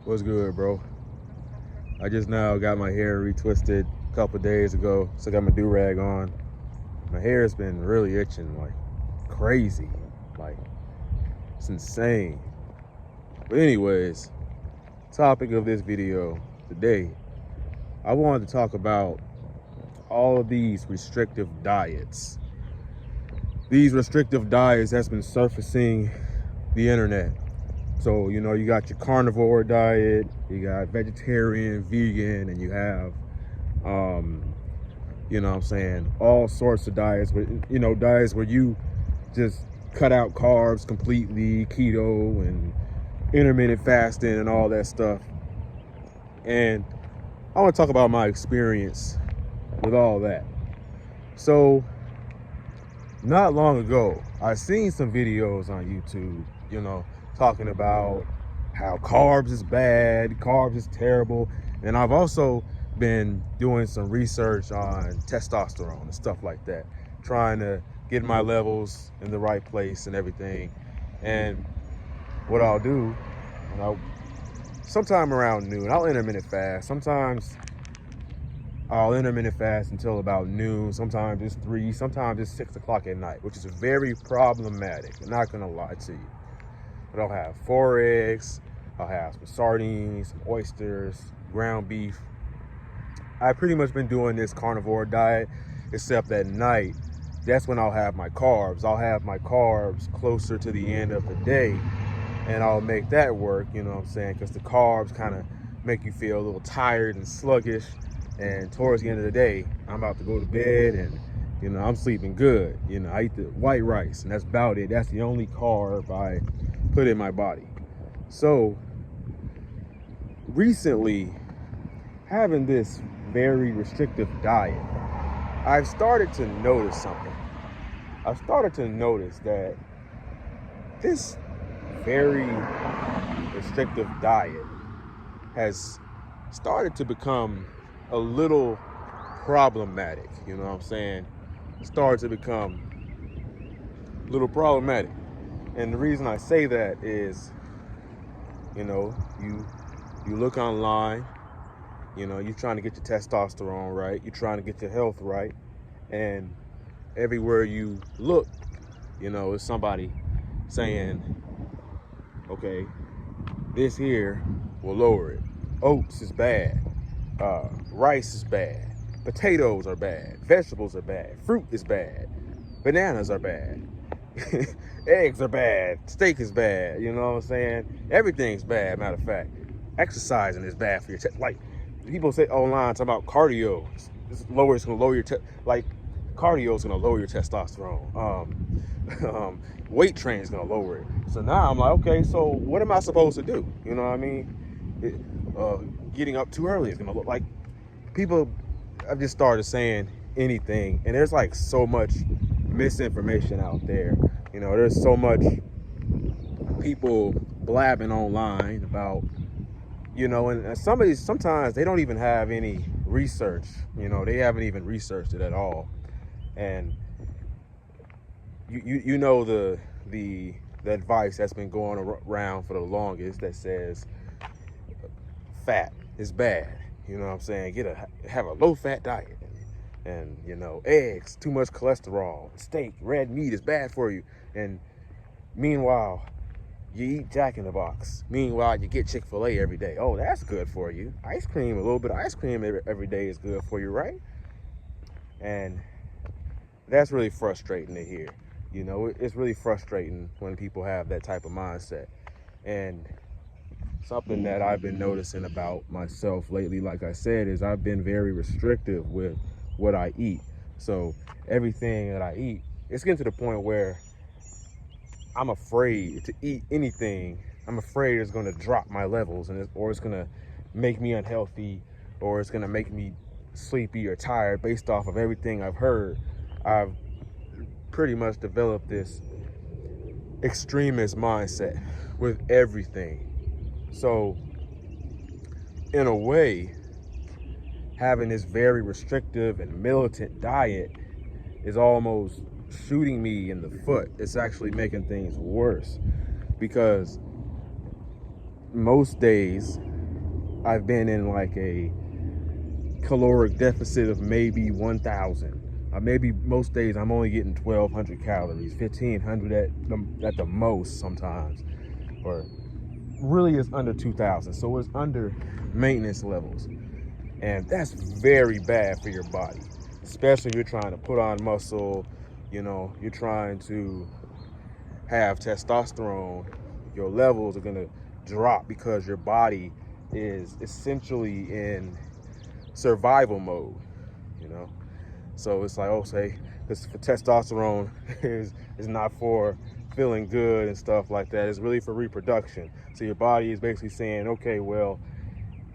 What's good, bro? I just now got my hair retwisted a couple days ago. So I got my do-rag on. My hair has been really itching like crazy. Like, it's insane. But anyways, topic of this video today, I wanted to talk about all of these restrictive diets. These restrictive diets that's been surfacing the internet. So, you got your carnivore diet, you got vegetarian, vegan, and you have, all sorts of diets, diets where you just cut out carbs completely, keto and intermittent fasting and all that stuff. And I want to talk about my experience with all that. So, not long ago, I seen some videos on YouTube, talking about how carbs is bad, carbs is terrible. And I've also been doing some research on testosterone and stuff like that, trying to get my levels in the right place and everything. And what I'll do, sometime around noon, I'll intermittent fast. Sometimes I'll intermittent fast until about noon. Sometimes it's 3, sometimes it's 6 o'clock at night, which is very problematic. I'm not gonna lie to you. But I'll have 4 eggs, I'll have some sardines, some oysters, ground beef. I've pretty much been doing this carnivore diet, except at night, that's when I'll have my carbs. I'll have my carbs closer to the end of the day, and I'll make that work, because the carbs kind of make you feel a little tired and sluggish, and towards the end of the day, I'm about to go to bed, and I'm sleeping good. I eat the white rice, and that's about it. That's the only carb I put in my body. So recently, having this very restrictive diet, I've started to notice something. I've started to notice that this very restrictive diet has started to become a little problematic. Started to become a little problematic. And the reason I say that is, you look online, you're trying to get your testosterone right, you're trying to get your health right, and everywhere you look, is somebody saying, okay, this here will lower it. Oats is bad, rice is bad, potatoes are bad, vegetables are bad, fruit is bad, bananas are bad. Eggs are bad, steak is bad, everything's bad. Matter of fact, exercising is bad for your like people say online, talking about cardio, it's gonna lower your cardio is gonna lower your testosterone, weight training is gonna lower it. So now I'm like, okay, so what am I supposed to do? Getting up too early is gonna look like people. I've just started saying anything, and there's like so much misinformation out there. There's so much people blabbing online about, and sometimes they don't even have any research. They haven't even researched it at all. And the advice that's been going around for the longest that says fat is bad. Have a low fat diet. And eggs, too much cholesterol, steak, red meat is bad for you. And meanwhile, you eat Jack in the Box. Meanwhile, you get Chick-fil-A every day. Oh, that's good for you. Ice cream, a little bit of ice cream every day is good for you, right? And that's really frustrating to hear. It's really frustrating when people have that type of mindset. And something that I've been noticing about myself lately, like I said, is I've been very restrictive with what I eat. So everything that I eat, it's getting to the point where I'm afraid to eat anything. I'm afraid it's going to drop my levels, or it's going to make me unhealthy, or it's going to make me sleepy or tired. Based off of everything I've heard, I've pretty much developed this extremist mindset with everything. So in a way, having this very restrictive and militant diet is almost shooting me in the foot. It's actually making things worse, because most days I've been in like a caloric deficit of maybe 1,000. Maybe most days I'm only getting 1,200 calories, 1,500 at the most sometimes, or really it's under 2,000. So it's under maintenance levels, and that's very bad for your body, especially if you're trying to put on muscle. You're trying to have testosterone. Your levels are gonna drop because your body is essentially in survival mode. you know so it's like, oh, say this testosterone is not for feeling good and stuff like that. It's really for reproduction. So your body is basically saying, okay, well,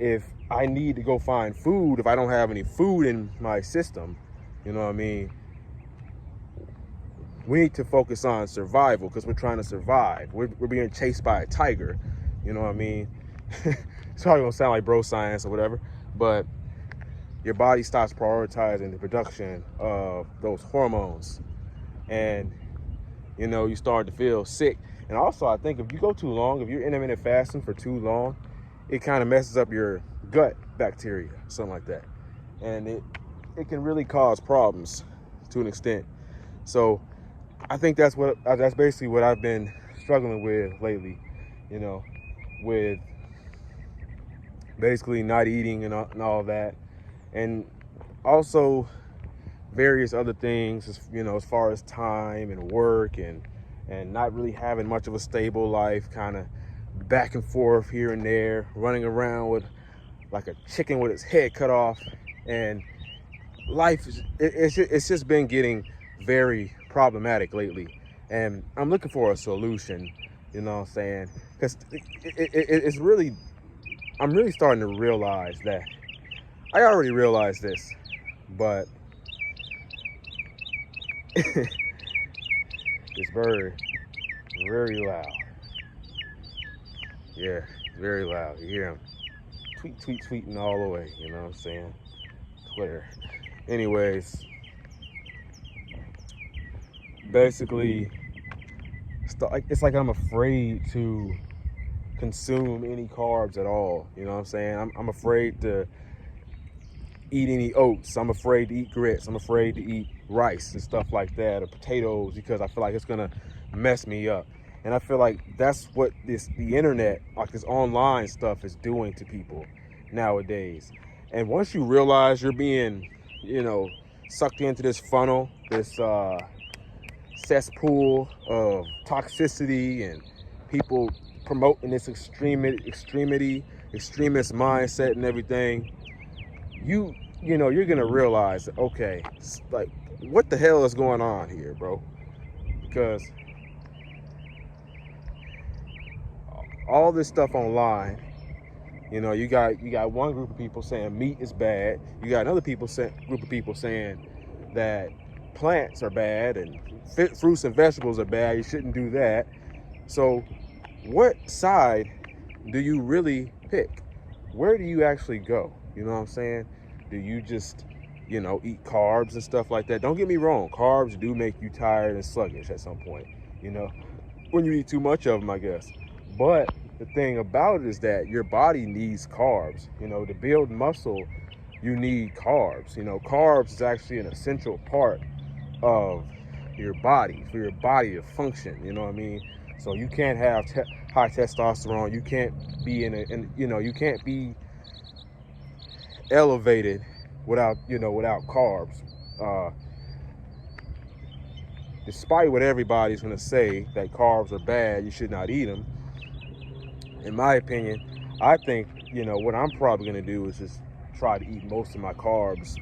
if I need to go find food, if I don't have any food in my system, you know what I mean, we need to focus on survival because we're trying to survive. We're being chased by a tiger, you know what I mean? It's probably gonna sound like bro science or whatever, but your body stops prioritizing the production of those hormones, and you start to feel sick. And also, I think if you go too long, if you're intermittent fasting for too long, it kind of messes up your gut bacteria, something like that, and it can really cause problems to an extent. So I think that's basically what I've been struggling with lately, with basically not eating and all that, and also various other things, as far as time and work and not really having much of a stable life, kind of back and forth here and there, running around with like a chicken with its head cut off. And life it's just been getting very problematic lately, and I'm looking for a solution, you know what I'm saying? Because it's really, I'm really starting to realize that I already realized this, but this bird, very loud. Yeah, very loud. You hear him tweeting all the way, you know what I'm saying? Clear. Anyways, basically, it's like I'm afraid to consume any carbs at all, you know what I'm saying? I'm afraid to eat any oats. I'm afraid to eat grits. I'm afraid to eat rice and stuff like that, or potatoes, because I feel like it's gonna mess me up. And I feel like that's what the internet, like this online stuff, is doing to people nowadays. And once you realize you're being, sucked into this funnel, this cesspool of toxicity, and people promoting this extremist mindset and everything, you're gonna realize, okay, like, what the hell is going on here, bro? Because all this stuff online, you got one group of people saying meat is bad. You got another group of people saying that plants are bad and fruits and vegetables are bad. You shouldn't do that. So what side do you really pick? Where do you actually go? You know what I'm saying? Do you just, eat carbs and stuff like that? Don't get me wrong. Carbs do make you tired and sluggish at some point, when you eat too much of them, I guess. But the thing about it is that your body needs carbs. To build muscle, you need carbs. Carbs is actually an essential part of your body, for your body to function. You know what I mean? So you can't have high testosterone. You can't be you can't be elevated without carbs. Despite what everybody's going to say, that carbs are bad, you should not eat them. In my opinion, I think, what I'm probably going to do is just try to eat most of my carbs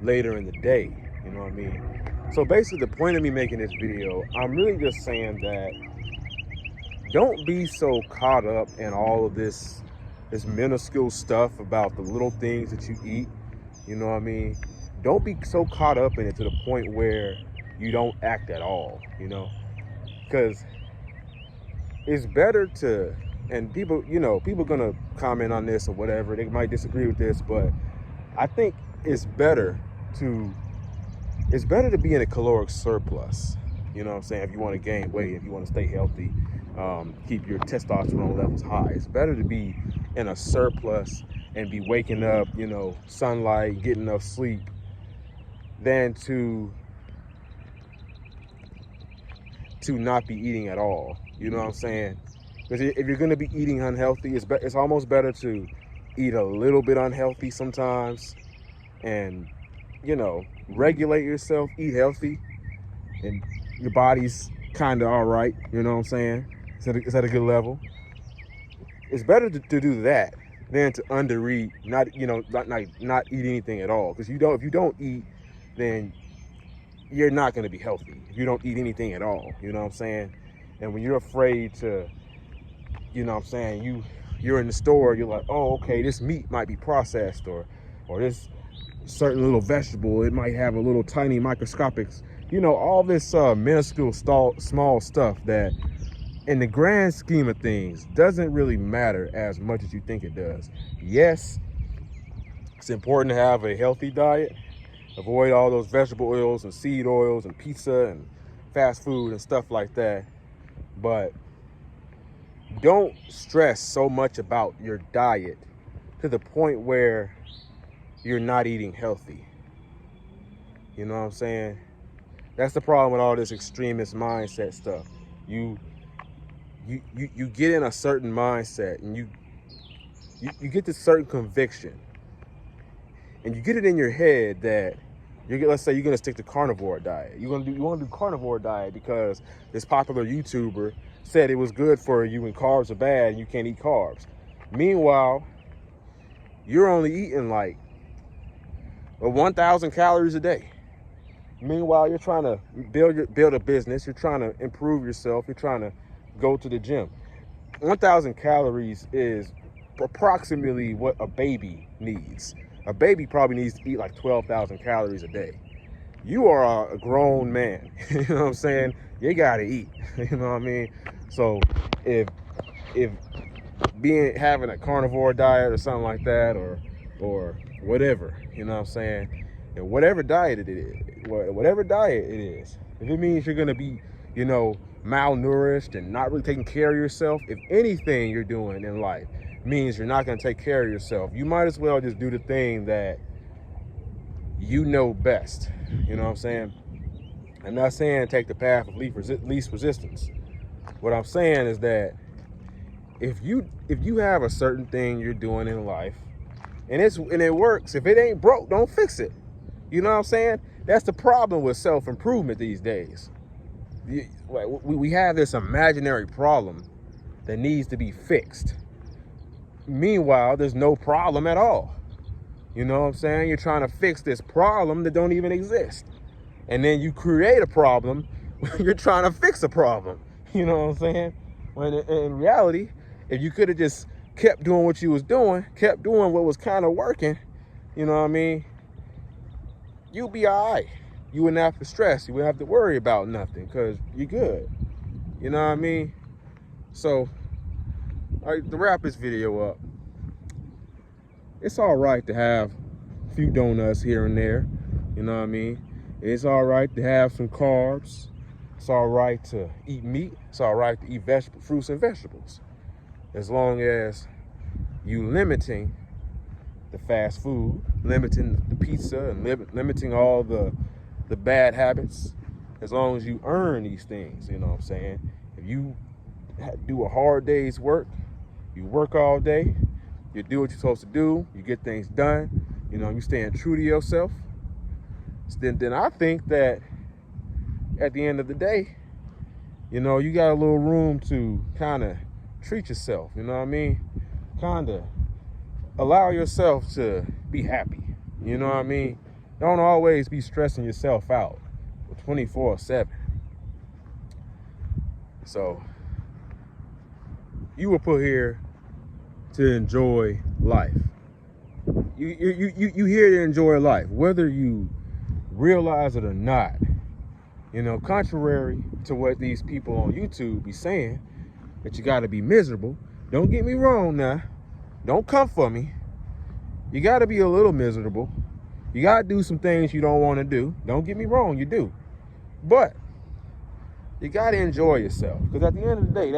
later in the day. You know what I mean? So basically, the point of me making this video, I'm really just saying that don't be so caught up in all of this minuscule stuff about the little things that you eat. You know what I mean? Don't be so caught up in it to the point where you don't act at all, because it's better to, and people gonna comment on this or whatever, they might disagree with this, but I think it's better to be in a caloric surplus. You know what I'm saying? If you want to gain weight, if you want to stay healthy, keep your testosterone levels high, it's better to be in a surplus and be waking up, you know, sunlight, getting enough sleep, than to not be eating at all. You know what I'm saying? Because if you're going to be eating unhealthy, it's almost better to eat a little bit unhealthy sometimes and, you know, regulate yourself, eat healthy, and your body's kind of all right. You know what I'm saying? It's at a good level. It's better to do that than to undereat, not eat anything at all. Because if you don't eat, then you're not going to be healthy. If you don't eat anything at all, you know what I'm saying? And when you're afraid to, you know what I'm saying, you're in the store, you're like, oh, okay, this meat might be processed, or this certain little vegetable, it might have a little tiny microscopic, you know, all this minuscule small stuff that in the grand scheme of things doesn't really matter as much as you think it does. Yes, it's important to have a healthy diet. Avoid all those vegetable oils and seed oils and pizza and fast food and stuff like that. But don't stress so much about your diet to the point where you're not eating healthy. You know what I'm saying? That's the problem with all this extremist mindset stuff. You get in a certain mindset, and you get this certain conviction, and you get it in your head that let's say you're gonna stick to carnivore diet. You want to do carnivore diet because this popular YouTuber said it was good for you and carbs are bad and you can't eat carbs. Meanwhile, you're only eating like 1,000 calories a day. Meanwhile, you're trying to build a business. You're trying to improve yourself. You're trying to go to the gym. 1,000 calories is approximately what a baby needs. A baby probably needs to eat like 12,000 calories a day. You are a grown man. You know what I'm saying? You gotta eat. You know what I mean? So if having a carnivore diet or something like that, or whatever, you know what I'm saying? And whatever diet it is, if it means you're gonna be, you know, malnourished and not really taking care of yourself, if anything you're doing in life means you're not going to take care of yourself, you might as well just do the thing that you know best. You know what I'm saying? I'm not saying take the path of least resistance. What I'm saying is that if you have a certain thing you're doing in life and it works, if it ain't broke, don't fix it. You know what I'm saying? That's the problem with self-improvement these days. We have this imaginary problem that needs to be fixed. Meanwhile, there's no problem at all. You know what I'm saying? You're trying to fix this problem that don't even exist. And then you create a problem when you're trying to fix a problem. You know what I'm saying? When in reality, if you could have just kept doing what you was doing, kept doing what was kind of working, you know what I mean? You'll be all right. You wouldn't have to stress. You wouldn't have to worry about nothing because you're good. You know what I mean? So, all right, to wrap this video up, it's all right to have a few donuts here and there. You know what I mean? It's all right to have some carbs. It's all right to eat meat. It's all right to eat fruits and vegetables. As long as you limiting the fast food, limiting the pizza, and limiting all the bad habits. As long as you earn these things, you know what I'm saying? If you do a hard day's work, you work all day, you do what you're supposed to do, you get things done, you know, you staying true to yourself, then I think that at the end of the day, you know, you got a little room to kind of treat yourself, you know what I mean? Kind of allow yourself to be happy, you know what I mean? Don't always be stressing yourself out 24/7. So, you were put here to enjoy life. You here to enjoy life, whether you realize it or not. You know, contrary to what these people on YouTube be saying, that you got to be miserable. Don't get me wrong now. Don't come for me. You got to be a little miserable. You got to do some things you don't want to do. Don't get me wrong, you do. But you got to enjoy yourself, because at the end of the day,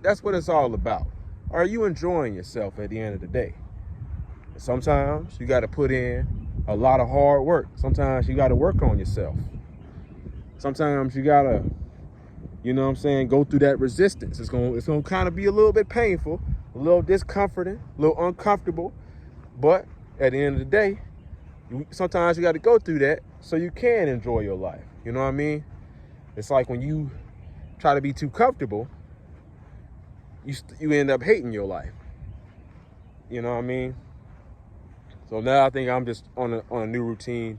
that's what it's all about. Are you enjoying yourself at the end of the day? Sometimes you got to put in a lot of hard work. Sometimes you got to work on yourself. Sometimes you got to, you know what I'm saying, go through that resistance. It's going to kind of be a little bit painful, a little discomforting, a little uncomfortable. But at the end of the day, sometimes you got to go through that so you can enjoy your life. You know what I mean? It's like when you try to be too comfortable, you end up hating your life. You know what I mean? So now I think I'm just on a new routine.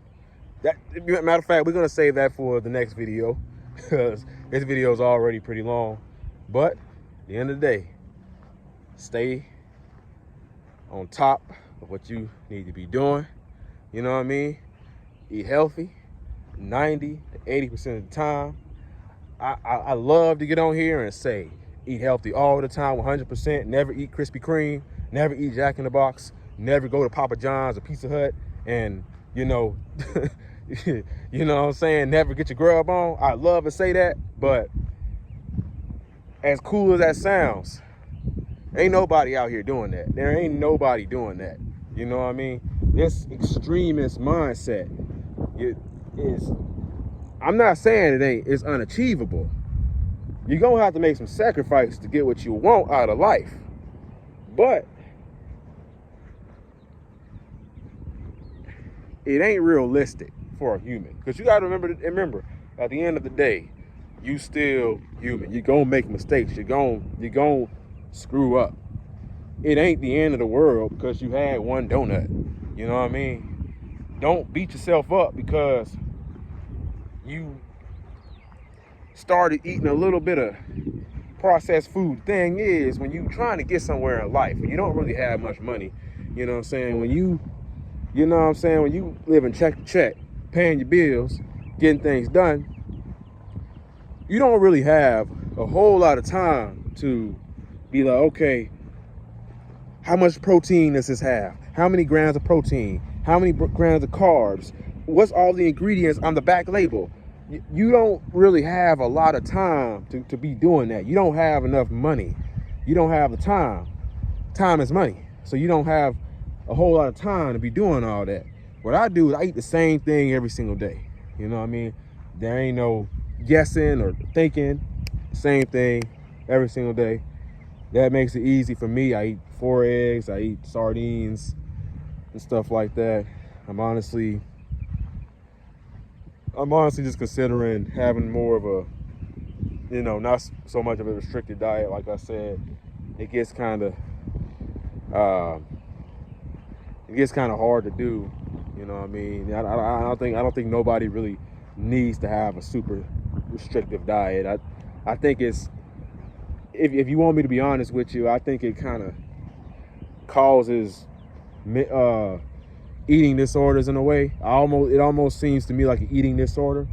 Matter of fact, we're gonna save that for the next video because this video is already pretty long. But at the end of the day, stay on top of what you need to be doing. You know what I mean? Eat healthy 90 to 80% of the time. I love to get on here and say eat healthy all the time, 100%. Never eat Krispy Kreme, never eat Jack in the Box, never go to Papa John's or Pizza Hut and, you know, you know what I'm saying, never get your grub on. I love to say that, but as cool as that sounds, ain't nobody out here doing that. There ain't nobody doing that. You know what I mean? This extremist mindset is, I'm not saying it's unachievable. You're gonna have to make some sacrifices to get what you want out of life. But it ain't realistic for a human. Because you gotta remember, at the end of the day, you still human. You're gonna make mistakes. You're gonna screw up. It ain't the end of the world because you had one donut. You know what I mean? Don't beat yourself up because you started eating a little bit of processed food. Thing is, when you trying to get somewhere in life and you don't really have much money, you know what I'm saying? When you know what I'm saying, when you living check to check, paying your bills, getting things done, you don't really have a whole lot of time to be like, okay, how much protein does this have? How many grams of protein? How many grams of carbs? What's all the ingredients on the back label? You don't really have a lot of time to be doing that. You don't have enough money. You don't have the time. Time is money. So you don't have a whole lot of time to be doing all that. What I do is I eat the same thing every single day. You know what I mean? There ain't no guessing or thinking. Same thing every single day. That makes it easy for me. I eat 4 eggs. I eat sardines and stuff like that. I'm honestly just considering having more of a, you know, not so much of a restricted diet. Like I said, it gets kind of hard to do. You know what I mean? I don't think nobody really needs to have a super restrictive diet. I think it's, if you want me to be honest with you, I think it kind of causes eating disorders in a way. It almost seems to me like an eating disorder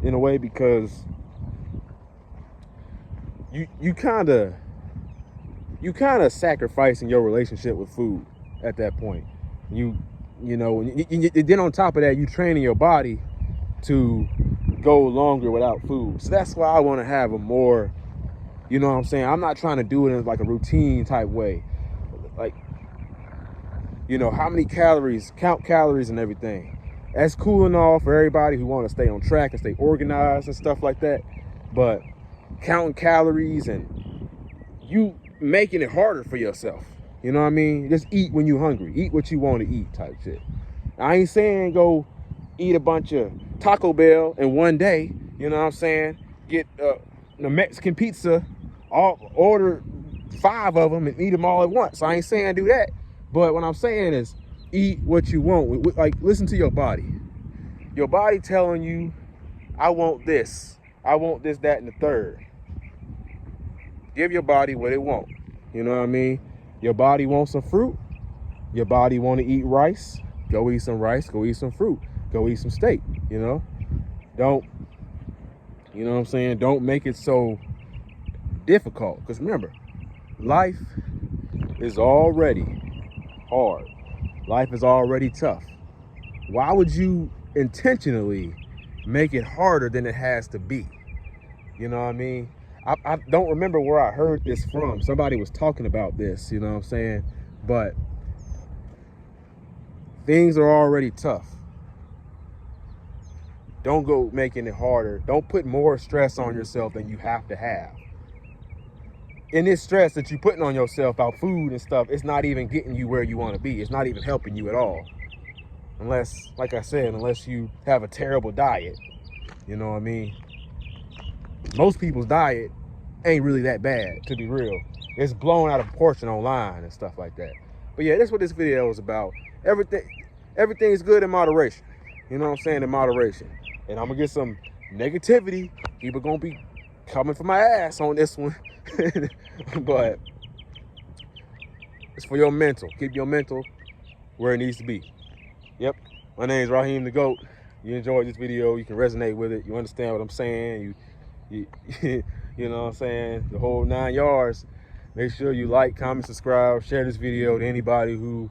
in a way, because you kind of sacrificing your relationship with food at that point. You know, then on top of that, you training your body to go longer without food. So that's why I want to have a more, you know what I'm saying, I'm not trying to do it in like a routine type way. Like, you know, how many calories, count calories and everything. That's cool and all for everybody who want to stay on track and stay organized and stuff like that. But counting calories and you making it harder for yourself. You know what I mean? Just eat when you're hungry. Eat what you want to eat type shit. I ain't saying go eat a bunch of Taco Bell in one day. You know what I'm saying? Get the Mexican pizza, order 5 of them and eat them all at once. I ain't saying do that. But what I'm saying is eat what you want. Like, listen to your body. Your body telling you, I want this. I want this, that, and the third. Give your body what it wants. You know what I mean? Your body wants some fruit. Your body want to eat rice. Go eat some rice. Go eat some fruit. Go eat some steak. You know? Don't, you know what I'm saying? Don't make it so difficult. Because remember, life is already hard. Life is already tough. Why would you intentionally make it harder than it has to be? You know what I mean? I don't remember where I heard this from. Somebody was talking about this, you know what I'm saying? But Things are already tough. Don't go making it harder. Don't put more stress on yourself than you have to have. And this stress that you're putting on yourself about food and stuff, it's not even getting you where you want to be. It's not even helping you at all. Unless, like I said, unless you have a terrible diet. You know what I mean? Most people's diet ain't really that bad, to be real. It's blown out of proportion online and stuff like that. But yeah, that's what this video is about. Everything's good in moderation. You know what I'm saying? In moderation. And I'm gonna get some negativity. People gonna be coming for my ass on this one. But it's for your mental. Keep your mental where it needs to be. Yep. My name is Raheem the GOAT. You enjoyed this video, you can resonate with it, you understand what I'm saying, you you know what I'm saying, the whole 9 yards. Make sure you like, comment, subscribe, share this video to anybody who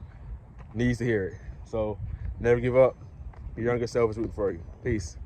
needs to hear it. So never give up. Your younger self is rooting for you. Peace.